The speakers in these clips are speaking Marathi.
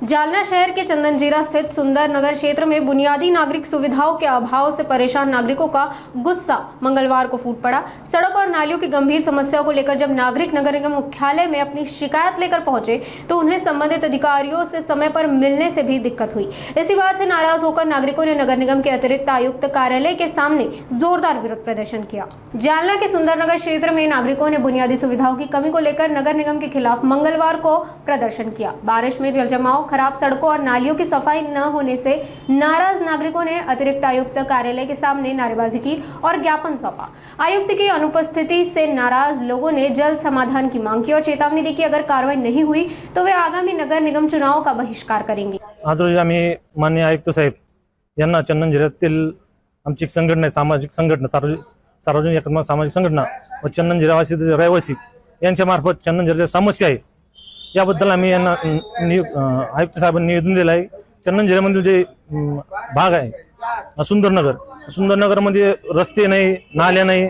जालना शहर के चंदनजीरा स्थित सुंदर नगर क्षेत्र में बुनियादी नागरिक सुविधाओं के अभाव से परेशान नागरिकों का गुस्सा मंगलवार को फूट पड़ा। सड़क और नालियों की गंभीर समस्याओं को लेकर जब नागरिक नगर निगम मुख्यालय में अपनी शिकायत लेकर पहुंचे तो उन्हें संबंधित अधिकारियों से समय पर मिलने से भी दिक्कत हुई। इसी बात से नाराज होकर नागरिकों ने नगर निगम के अतिरिक्त आयुक्त कार्यालय के सामने जोरदार विरोध प्रदर्शन किया। जालना के सुंदर नगर क्षेत्र में नागरिकों ने बुनियादी सुविधाओं की कमी को लेकर नगर निगम के खिलाफ मंगलवार को प्रदर्शन किया। बारिश में जल जमाव, खराब सड़कों और नालियों की सफाई न होने से नाराज नागरिकों ने अतिरिक्त आयुक्त कार्यालय के सामने नारेबाजी की और ज्ञापन सौंपा। आयुक्त की अनुपस्थिति से नाराज लोगों ने जल्द समाधान की मांग की और चेतावनी दी कि अगर कार्रवाई नहीं हुई तो वे आगामी नगर निगम चुनाव का बहिष्कार करेंगे। आज रोजी आम्ही माननीय आयुक्त साहेब यांना चंदनजिऱ्यातील आमची संघटना, सामाजिक संघटना, सार्वजनिक सामाजिक संघटना व चंदनजिरावासी रहिवासी यांच्या मार्फत चंदनजिऱ्याच्या समस्या आहे याबद्दल आम्ही यांना आयुक्त साहेबांनी निवेदन दिलं आहे। चंदनजिऱ्यामधील जे भाग आहे सुंदरनगर मध्ये रस्ते नाही, नाल्या नाही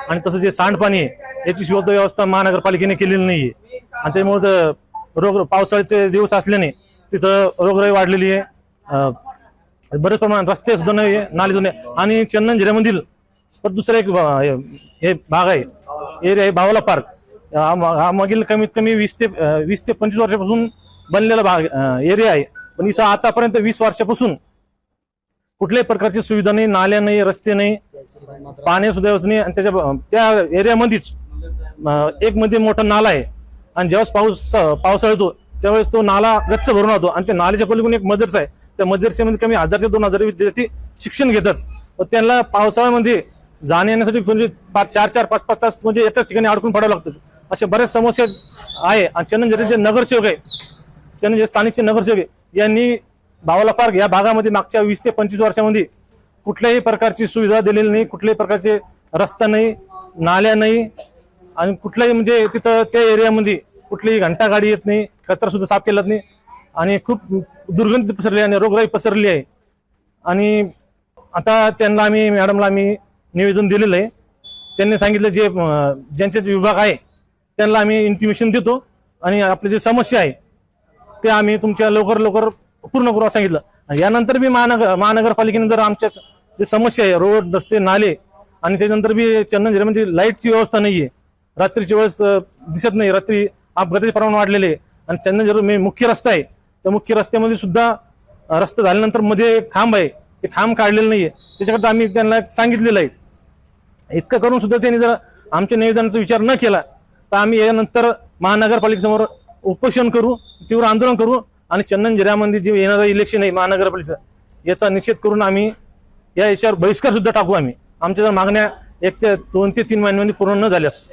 आणि तसं जे सांडपाणी आहे याची व्यवस्था महानगरपालिकेने केलेली नाहीये आणि त्यामुळे पावसाळ्याचे दिवस असल्याने तिथं रोगराई वाढलेली आहे। बरेच प्रमाणात रस्ते सुद्धा नाही, नाले सुद्धा नाही आणि चंदनजिऱ्यामधील दुसरा एक हे भाग आहे, एरिया आहे बावला पार्क। हा मागील कमीत कमी 20 ते 25 वर्षापासून बनलेला भाग एरिया आहे, पण इथं आतापर्यंत 20 वर्षापासून कुठल्याही प्रकारची सुविधा नाही, नाल्या नाही, रस्ते नाही, पाणी सुद्धा नाही आणि त्या एरियामध्येच एक मध्ये मोठा नाला आहे आणि जेव्हा पावसाळा येतो त्यावेळेस तो नाला गच्च भरून राहतो आणि त्या नाल्याच्या पलीकडून एक मदरसा आहे। त्या मदरसेमध्ये कमी 1000 ते 2000 विद्यार्थी शिक्षण घेतात व त्यांना पावसाळ्यामध्ये जाण्या येण्यासाठी म्हणजे 4-4, 5-5 तास म्हणजे एकाच ठिकाणी अडकून पडावं लागतं। अशा बऱ्याच समस्या आहे आणि चंदनजिऱ्याचे नगरसेवक आहे, चंदनजिरा स्थानिकचे नगरसेवक आहे, यांनी बावला पार्क या भागामध्ये मागच्या 20 ते 25 वर्षामध्ये कुठल्याही प्रकारची सुविधा दिलेली नाही, कुठल्याही प्रकारचे रस्ता नाही, नाल्या नाही आणि कुठल्याही म्हणजे तिथं त्या एरियामध्ये कुठलीही घंटा गाडी येत नाही, कचरा सुद्धा साफ केला नाही आणि खूप दुर्गंधी पसरली आणि रोगराई पसरली आहे। आणि आता त्यांना आम्ही मॅडमला आम्ही निवेदन दिलेलं आहे। त्यांनी सांगितलं जे ज्यांचे विभाग आहे त्यांना आम्ही इंटिमेशन देतो आणि आपली जी समस्या आहे ते आम्ही तुमच्या लवकर पूर्ण करू सांगितलं। यानंतर बी महानगरपालिकेने जर आमच्या जे समस्या आहे, रोड, रस्ते, नाले आणि त्याच्यानंतर बी चंदनजिऱ्यामध्ये लाईटची व्यवस्था नाहीये, रात्रीच्या वेळेस दिसत नाही, रात्री अपघाताचे प्रमाण वाढलेले आहे आणि चंदनजिरा मुख्य रस्ता आहे, त्या मुख्य रस्त्यामध्ये सुद्धा रस्ता झाल्यानंतर मध्ये खांब आहे, ते खांब काढलेलं नाहीये, त्याच्याकरता आम्ही त्यांना सांगितलेलं आहे। इतकं करून सुद्धा त्यांनी जर आमच्या निवेदनाचा विचार न केला तर आम्ही यानंतर महानगरपालिकेसमोर उपोषण करू, तीव्र आंदोलन करू आणि चंदनजिऱ्यामध्ये जे येणारं इलेक्शन आहे महानगरपालिकेचं याचा निषेध करून आम्ही या याच्यावर बहिष्कार सुद्धा टाकू। आम्ही आमच्या जर मागण्या 1 ते 2 ते 3 महिन्यांमध्ये पूर्ण न झाल्यास